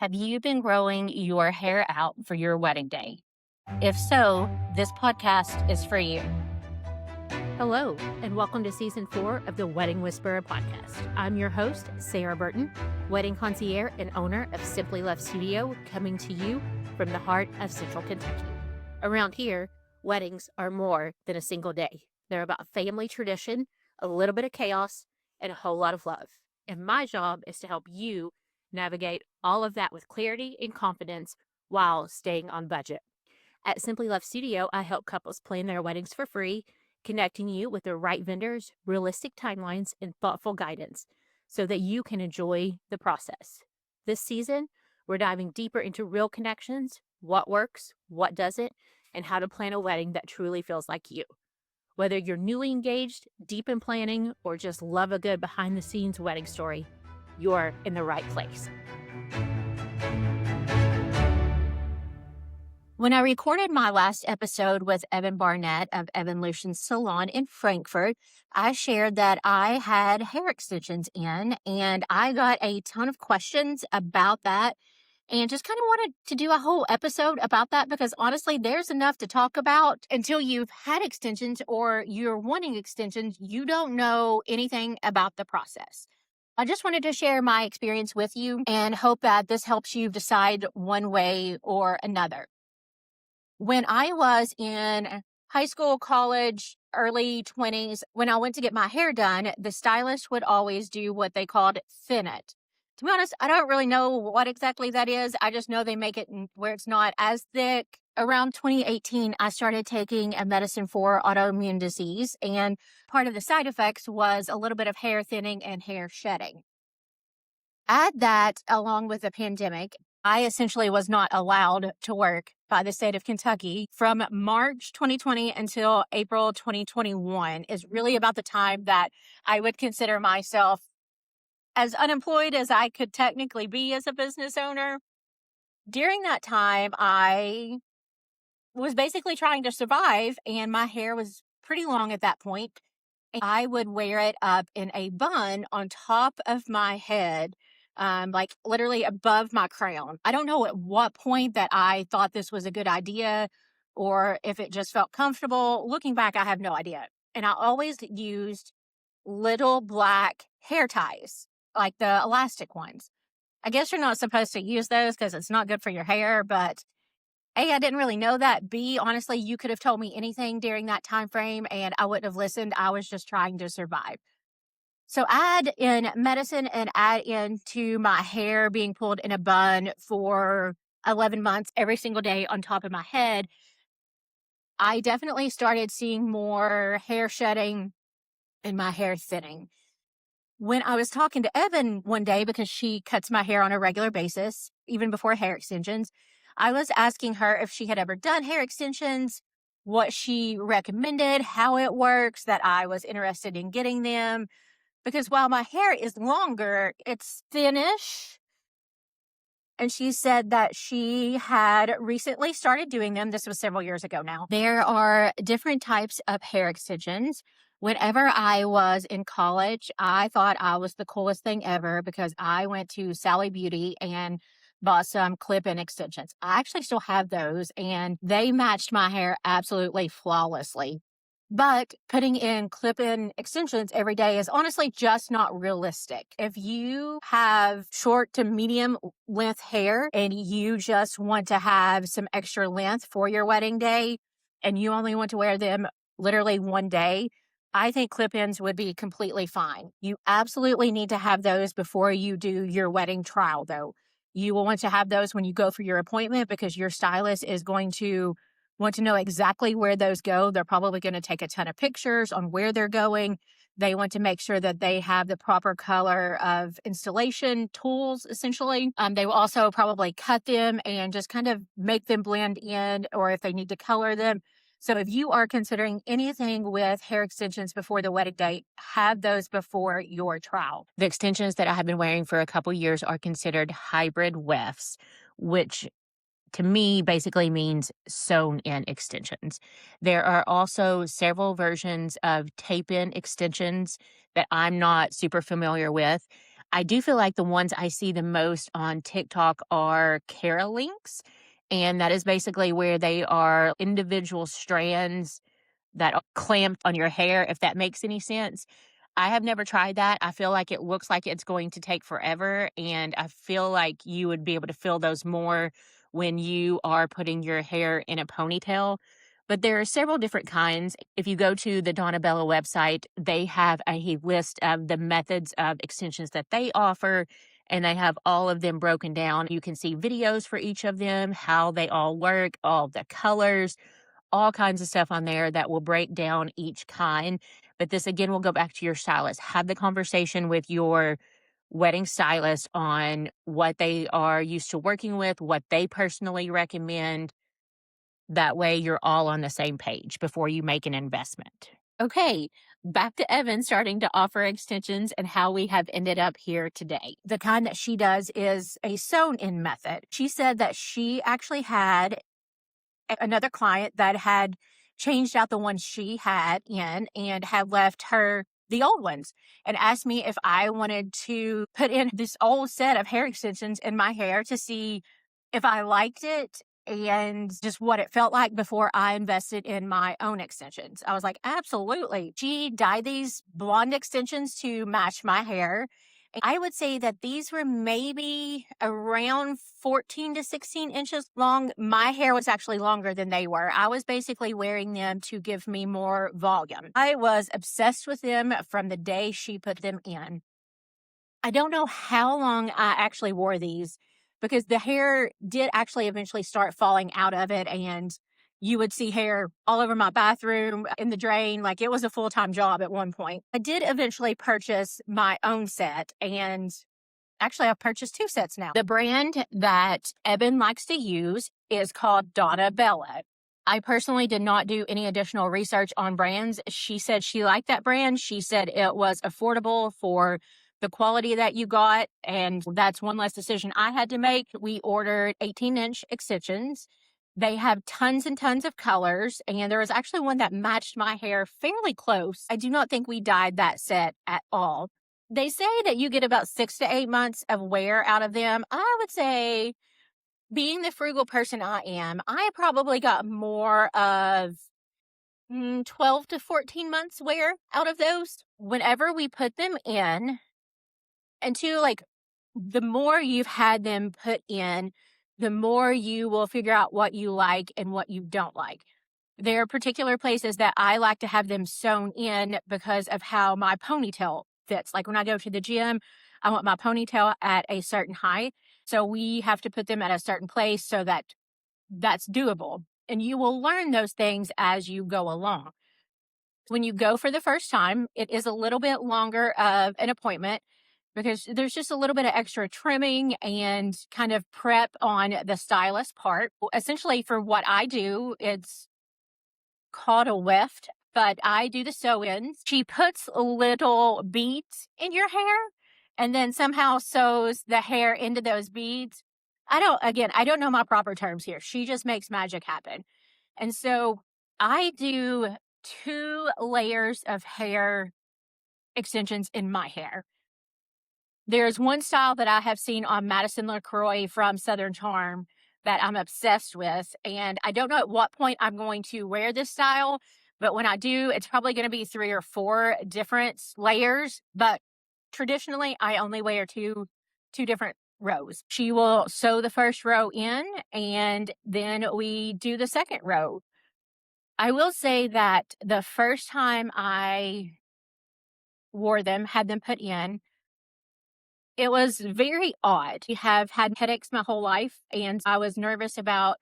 Have you been growing your hair out for your wedding day? If so, this podcast is for you. Hello, and welcome to Season 4 of the Wedding Whisperer podcast. I'm your host, Sarah Burton, wedding concierge and owner of Simply Love Studio, coming to you from the heart of Central Kentucky. Around here, weddings are more than a single day. They're about family tradition, a little bit of chaos, and a whole lot of love. And my job is to help you navigate all of that with clarity and confidence while staying on budget. At Simply Love Studio, I help couples plan their weddings for free, connecting you with the right vendors, realistic timelines, and thoughtful guidance so that you can enjoy the process. This season, we're diving deeper into real connections, what works, what doesn't, and how to plan a wedding that truly feels like you. Whether you're newly engaged, deep in planning, or just love a good behind-the-scenes wedding story, you're in the right place. When I recorded my last episode with Evan Barnett of Evanlution Salon in Frankfurt, I shared that I had hair extensions in, and I got a ton of questions about that and just kind of wanted to do a whole episode about that because honestly, there's enough to talk about until you've had extensions or you're wanting extensions. You don't know anything about the process. I just wanted to share my experience with you and hope that this helps you decide one way or another. When I was in high school, college, early 20s, when I went to get my hair done, the stylist would always do what they called thin it. To be honest, I don't really know what exactly that is. I just know they make it where it's not as thick. Around 2018, I started taking a medicine for autoimmune disease, and part of the side effects was a little bit of hair thinning and hair shedding. Add that along with the pandemic, I essentially was not allowed to work by the state of Kentucky from March 2020 until April 2021 is really about the time that I would consider myself as unemployed as I could technically be as a business owner. During that time, I was basically trying to survive, and my hair was pretty long at that point. I would wear it up in a bun on top of my head, like literally above my crown. I don't know at what point that I thought this was a good idea or if it just felt comfortable. Looking back, I have no idea. And I always used little black hair ties, like the elastic ones. I guess you're not supposed to use those because it's not good for your hair, but A, I didn't really know that. B, honestly, you could have told me anything during that time frame and I wouldn't have listened. I was just trying to survive. So add in medicine and add into my hair being pulled in a bun for 11 months every single day on top of my head. I definitely started seeing more hair shedding and my hair thinning. When I was talking to Evan one day, because she cuts my hair on a regular basis, even before hair extensions, I was asking her if she had ever done hair extensions, what she recommended, how it works, that I was interested in getting them. Because while my hair is longer, it's thinnish. And she said that she had recently started doing them. This was several years ago now. There are different types of hair extensions. Whenever I was in college, I thought I was the coolest thing ever because I went to Sally Beauty and bought some clip-in extensions. I actually still have those, and they matched my hair absolutely flawlessly. But putting in clip-in extensions every day is honestly just not realistic. If you have short to medium length hair and you just want to have some extra length for your wedding day and you only want to wear them literally one day, I think clip-ins would be completely fine. You absolutely need to have those before you do your wedding trial, though. You will want to have those when you go for your appointment because your stylist is going to want to know exactly where those go. They're probably going to take a ton of pictures on where they're going. They want to make sure that they have the proper color of installation tools, essentially. They will also probably cut them and just kind of make them blend in, or if they need to color them. So if you are considering anything with hair extensions before the wedding date, have those before your trial. The extensions that I have been wearing for a couple years are considered hybrid wefts, which to me basically means sewn in extensions. There are also several versions of tape in extensions that I'm not super familiar with. I do feel like the ones I see the most on TikTok are Cara links, and that is basically where they are individual strands that are clamped on your hair, if that makes any sense. I have never tried that. I feel like it looks like it's going to take forever, and I feel like you would be able to feel those more when you are putting your hair in a ponytail. But there are several different kinds. If you go to the Donna Bella website, they have a list of the methods of extensions that they offer, and they have all of them broken down. You can see videos for each of them, how they all work, all the colors, all kinds of stuff on there that will break down each kind. But this again will go back to your stylist. Have the conversation with your wedding stylist on what they are used to working with, what they personally recommend. That way you're all on the same page before you make an investment. Okay, back to Evan starting to offer extensions and how we have ended up here today. The kind that she does is a sewn in method. She said that she actually had another client that had changed out the ones she had in and had left her the old ones and asked me if I wanted to put in this old set of hair extensions in my hair to see if I liked it and just what it felt like before I invested in my own extensions. I was like, absolutely. She dyed these blonde extensions to match my hair. I would say that these were maybe around 14 to 16 inches long. My hair was actually longer than they were. I was basically wearing them to give me more volume. I was obsessed with them from the day she put them in. I don't know how long I actually wore these because the hair did actually eventually start falling out of it, and you would see hair all over my bathroom, in the drain. Like, it was a full-time job at one point. I did eventually purchase my own set, and actually I've purchased 2 sets now. The brand that Eben likes to use is called Donna Bella. I personally did not do any additional research on brands. She said she liked that brand. She said it was affordable for the quality that you got, and that's one less decision I had to make. We ordered 18-inch extensions. They have tons and tons of colors, and there was actually one that matched my hair fairly close. I do not think we dyed that set at all. They say that you get about 6 to 8 months of wear out of them. I would say, being the frugal person I am, I probably got more of 12 to 14 months wear out of those. Whenever we put them in, and two, like, the more you've had them put in, the more you will figure out what you like and what you don't like. There are particular places that I like to have them sewn in because of how my ponytail fits. Like, when I go to the gym, I want my ponytail at a certain height. So we have to put them at a certain place so that that's doable. And you will learn those things as you go along. When you go for the first time, it is a little bit longer of an appointment because there's just a little bit of extra trimming and kind of prep on the stylist part. Essentially, for what I do, it's called a weft, but I do the sew-ins. She puts little beads in your hair and then somehow sews the hair into those beads. I don't know my proper terms here. She just makes magic happen. And so I do 2 layers of hair extensions in my hair. There's one style that I have seen on Madison LaCroix from Southern Charm that I'm obsessed with, and I don't know at what point I'm going to wear this style, but when I do, it's probably going to be 3 or 4 different layers, but traditionally I only wear two different rows. She will sew the first row in, and then we do the second row. I will say that the first time I wore them, had them put in, it was very odd. I have had headaches my whole life, and I was nervous about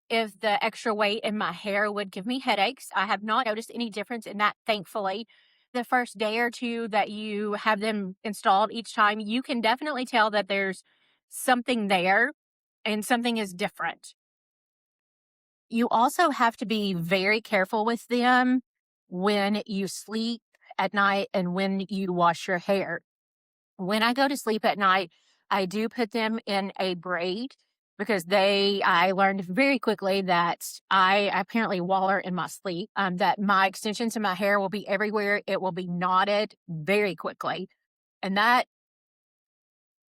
if the extra weight in my hair would give me headaches. I have not noticed any difference in that, thankfully. The first day or 2 that you have them installed each time, you can definitely tell that there's something there and something is different. You also have to be very careful with them when you sleep at night and when you wash your hair. When I go to sleep at night, I do put them in a braid because I learned very quickly that I apparently waller in my sleep, that my extensions in my hair will be everywhere. It will be knotted very quickly. And that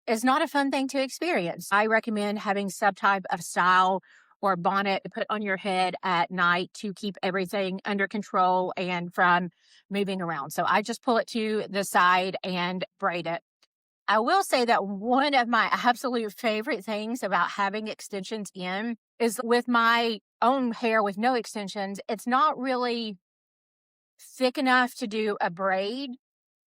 is not a fun thing to experience. I recommend having some type of style or bonnet to put on your head at night to keep everything under control and from moving around. So I just pull it to the side and braid it. I will say that one of my absolute favorite things about having extensions in is with my own hair with no extensions, it's not really thick enough to do a braid.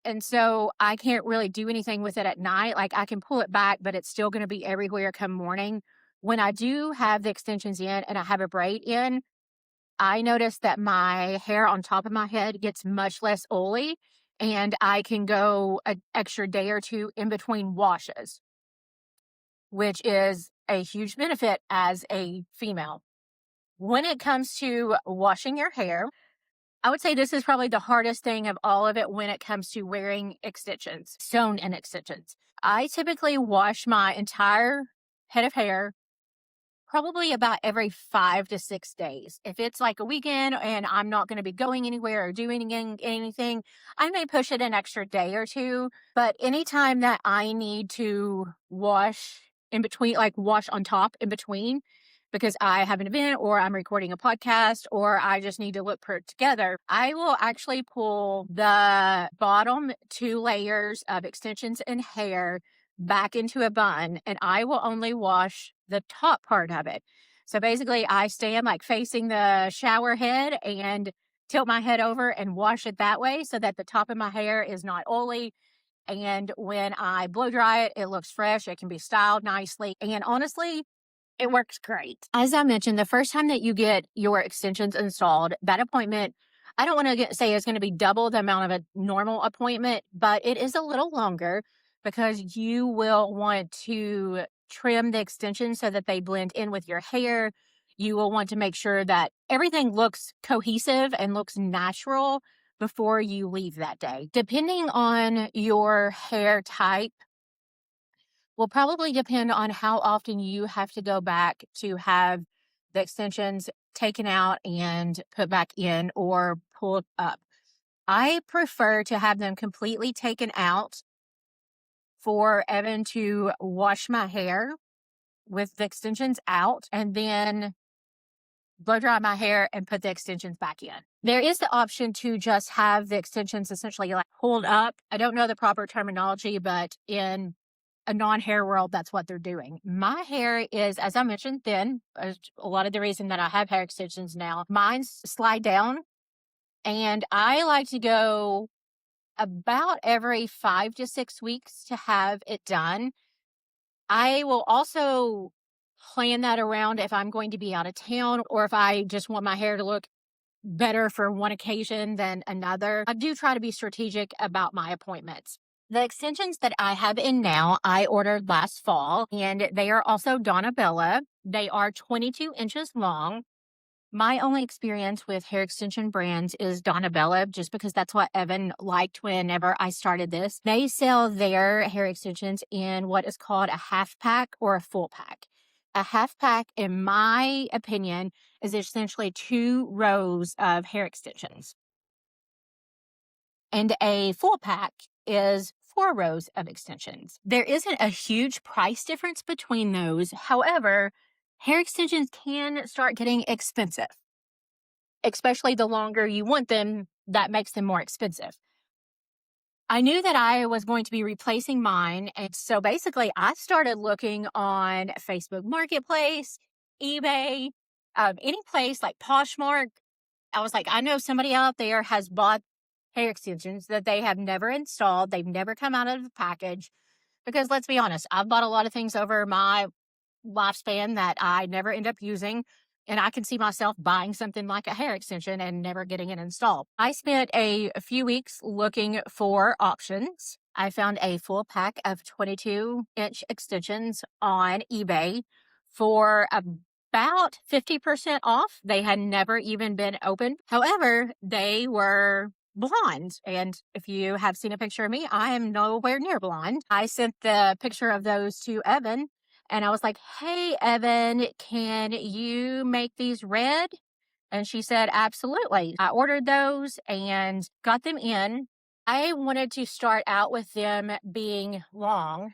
And so I can't really do anything with it at night. Like I can pull it back, but it's still going to be everywhere come morning. When I do have the extensions in and I have a braid in, I notice that my hair on top of my head gets much less oily and I can go an extra day or two in between washes, which is a huge benefit as a female. When it comes to washing your hair, I would say this is probably the hardest thing of all of it when it comes to wearing extensions, sewn in extensions. I typically wash my entire head of hair probably about every 5 to 6 days. If it's like a weekend and I'm not going to be going anywhere or doing anything, I may push it an extra day or two. But anytime that I need to wash in between, like wash on top in between, because I have an event or I'm recording a podcast or I just need to look put together, I will actually pull the bottom 2 layers of extensions and hair back into a bun and I will only wash the top part of it. So basically I stand like facing the shower head and tilt my head over and wash it that way so that the top of my hair is not oily. And when I blow dry it, it looks fresh. It can be styled nicely. And honestly, it works great. As I mentioned, the first time that you get your extensions installed, that appointment, I don't want to say it's going to be double the amount of a normal appointment, but it is a little longer because you will want to trim the extensions so that they blend in with your hair. You will want to make sure that everything looks cohesive and looks natural before you leave that day. Depending on your hair type, will probably depend on how often you have to go back to have the extensions taken out and put back in or pulled up. I prefer to have them completely taken out for Evan to wash my hair with the extensions out and then blow dry my hair and put the extensions back in. There is the option to just have the extensions essentially like pulled up. I don't know the proper terminology, but in a non-hair world, that's what they're doing. My hair is, as I mentioned, thin. A lot of the reason that I have hair extensions now, mine's slide down. And I like to go about every 5 to 6 weeks to have it done. I will also plan that around if I'm going to be out of town or if I just want my hair to look better for one occasion than another. I do try to be strategic about my appointments. The extensions that I have in now, I ordered last fall, and they are also Donna Bella. They are 22 inches long. My only experience with hair extension brands is Donna Bella, just because that's what Evan liked whenever I started this. They sell their hair extensions in what is called a half pack or a full pack. A half pack, in my opinion, is essentially 2 rows of hair extensions. And a full pack is 4 rows of extensions. There isn't a huge price difference between those. However, hair extensions can start getting expensive, especially the longer you want them, that makes them more expensive. I knew that I was going to be replacing mine. And so basically I started looking on Facebook Marketplace, eBay, any place like Poshmark. I was like, I know somebody out there has bought hair extensions that they have never installed. They've never come out of the package. Because let's be honest, I've bought a lot of things over my lifespan that I never end up using. And I can see myself buying something like a hair extension and never getting it installed. I spent a few weeks looking for options. I found a full pack of 22-inch extensions on eBay for about 50% off. They had never even been opened. However, they were blonde. And if you have seen a picture of me, I am nowhere near blonde. I sent the picture of those to Evan and I was like, hey, Evan, can you make these red? And she said, absolutely. I ordered those and got them in. I wanted to start out with them being long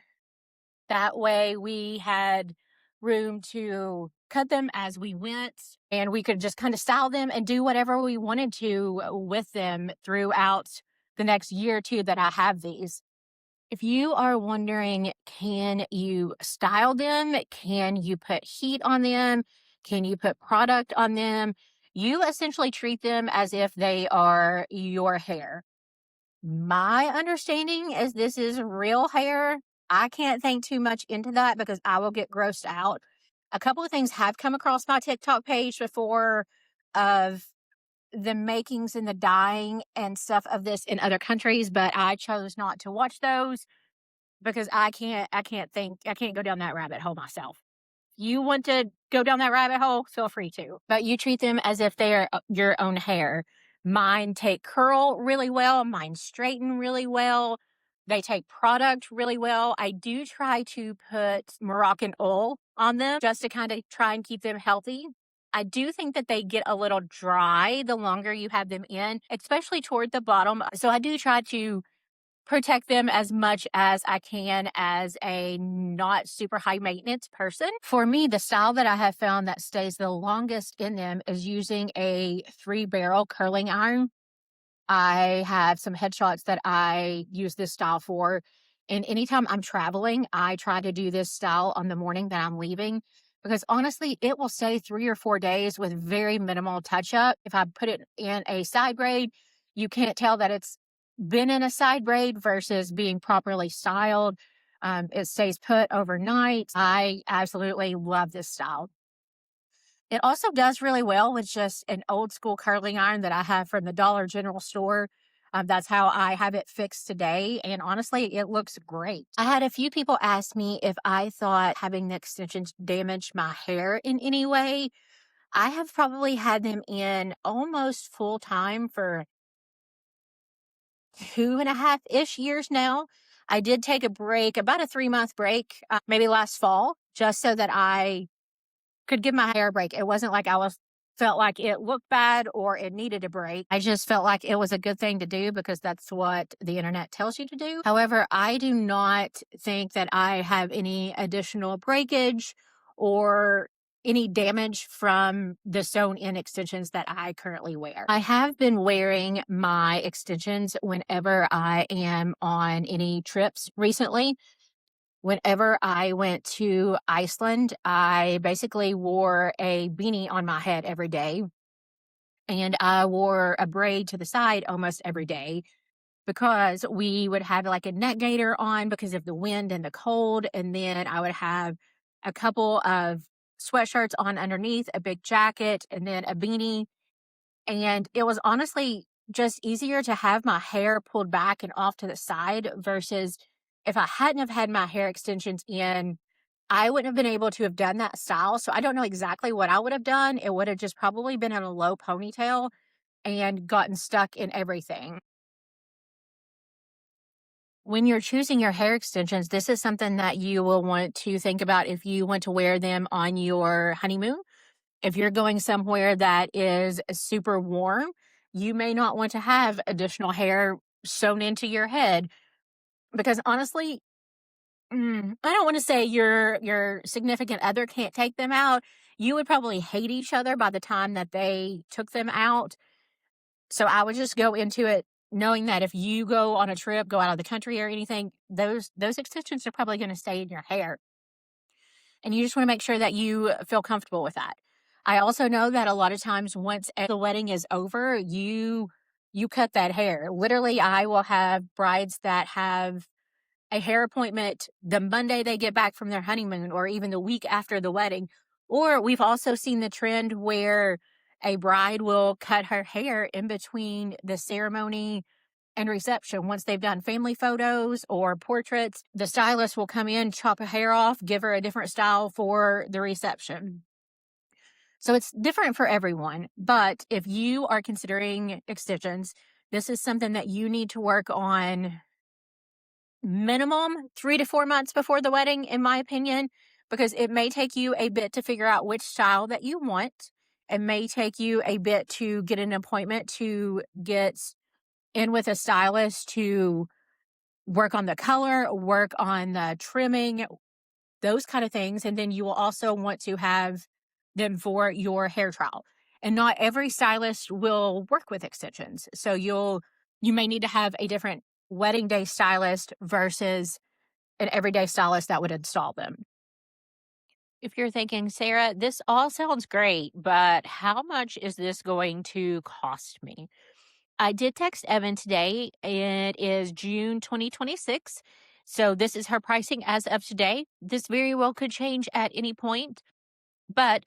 That way we had room to cut them as we went, and we could just kind of style them and do whatever we wanted to with them throughout the next year or two that I have these. If you are wondering, can you style them? Can you put heat on them? Can you put product on them? You essentially treat them as if they are your hair. My understanding is this is real hair. I can't think too much into that because I will get grossed out. A couple of things have come across my TikTok page before of the makings and the dyeing and stuff of this in other countries, but I chose not to watch those because I can't go down that rabbit hole myself. You want to go down that rabbit hole, feel free to. But you treat them as if they are your own hair. Mine take curl really well. Mine straighten really well. They take product really well. I do try to put Moroccan oil on them just to kind of try and keep them healthy. I do think that they get a little dry the longer you have them in, especially toward the bottom. So I do try to protect them as much as I can as a not super high maintenance person. For me, the style that I have found that stays the longest in them is using a 3-barrel curling iron. I have some headshots that I use this style for. And anytime I'm traveling, I try to do this style on the morning that I'm leaving because honestly, it will stay 3 or 4 days with very minimal touch up. If I put it in a side braid, you can't tell that it's been in a side braid versus being properly styled. It stays put overnight. I absolutely love this style. It also does really well with just an old school curling iron that I have from the Dollar General store. That's how I have it fixed today. And honestly, it looks great. I had a few people ask me if I thought having the extensions damaged my hair in any way. I have probably had them in almost full time for 2.5-ish years now. I did take a break, about a 3-month break, maybe last fall, just so that I could give my hair a break. It wasn't like I was felt like it looked bad or it needed a break. I just felt like it was a good thing to do because that's what the internet tells you to do. However, I do not think that I have any additional breakage or any damage from the sewn in extensions that I currently wear. I have been wearing my extensions whenever I am on any trips recently. Whenever I went to Iceland, I basically wore a beanie on my head every day, and I wore a braid to the side almost every day because we would have like a neck gaiter on because of the wind and the cold, and then I would have a couple of sweatshirts on underneath, a big jacket, and then a beanie. And it was honestly just easier to have my hair pulled back and off to the side versus if I hadn't have had my hair extensions in, I wouldn't have been able to have done that style. So I don't know exactly what I would have done. It would have just probably been in a low ponytail and gotten stuck in everything. When you're choosing your hair extensions, this is something that you will want to think about if you want to wear them on your honeymoon. If you're going somewhere that is super warm, you may not want to have additional hair sewn into your head because honestly, I don't want to say your significant other can't take them out. You would probably hate each other by the time that they took them out. So I would just go into it knowing that if you go on a trip, go out of the country or anything, those extensions are probably going to stay in your hair. And you just want to make sure that you feel comfortable with that. I also know that a lot of times once the wedding is over, you cut that hair. Literally, I will have brides that have a hair appointment the Monday they get back from their honeymoon or even the week after the wedding. Or we've also seen the trend where a bride will cut her hair in between the ceremony and reception. Once they've done family photos or portraits, the stylist will come in, chop a hair off, give her a different style for the reception. So it's different for everyone. But if you are considering extensions, this is something that you need to work on minimum 3 to 4 months before the wedding, in my opinion, because it may take you a bit to figure out which style that you want. It may take you a bit to get an appointment to get in with a stylist to work on the color, work on the trimming, those kind of things. And then you will also want to have them for your hair trial. And not every stylist will work with extensions. So you may need to have a different wedding day stylist versus an everyday stylist that would install them. If you're thinking, Sarah, this all sounds great, but how much is this going to cost me? I did text Evan today. It is June 2026. So this is her pricing as of today. This very well could change at any point, but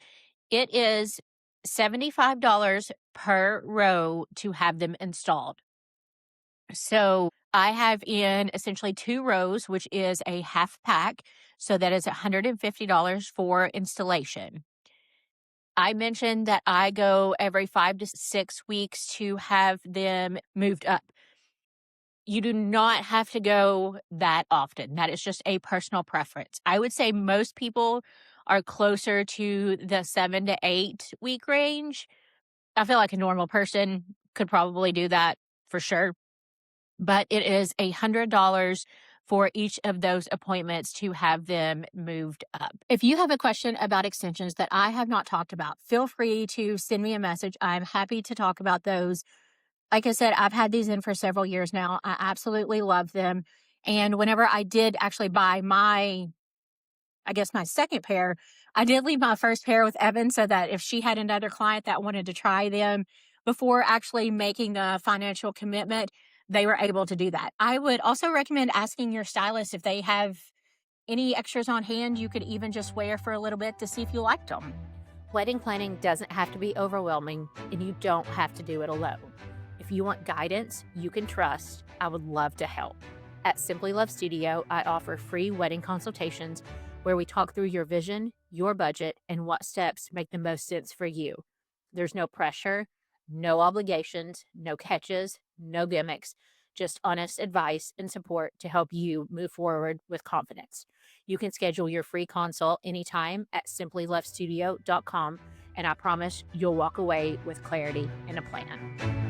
it is $75 per row to have them installed. So I have in essentially 2 rows, which is a half pack. So that is $150 for installation. I mentioned that I go every 5 to 6 weeks to have them moved up. You do not have to go that often. That is just a personal preference. I would say most people are closer to the 7 to 8 week range. I feel like a normal person could probably do that for sure. But it is $100 for each of those appointments to have them moved up. If you have a question about extensions that I have not talked about, feel free to send me a message. I'm happy to talk about those. Like I said, I've had these in for several years now. I absolutely love them. And whenever I did actually buy my second pair, I did leave my first pair with Evan so that if she had another client that wanted to try them before actually making the financial commitment, they were able to do that. I would also recommend asking your stylist if they have any extras on hand you could even just wear for a little bit to see if you liked them. Wedding planning doesn't have to be overwhelming, and you don't have to do it alone. If you want guidance you can trust, I would love to help. At Simply Love Studio, I offer free wedding consultations where we talk through your vision, your budget, and what steps make the most sense for you. There's no pressure, no obligations, no catches, no gimmicks, just honest advice and support to help you move forward with confidence. You can schedule your free consult anytime at simplylovestudio.com, and I promise you'll walk away with clarity and a plan.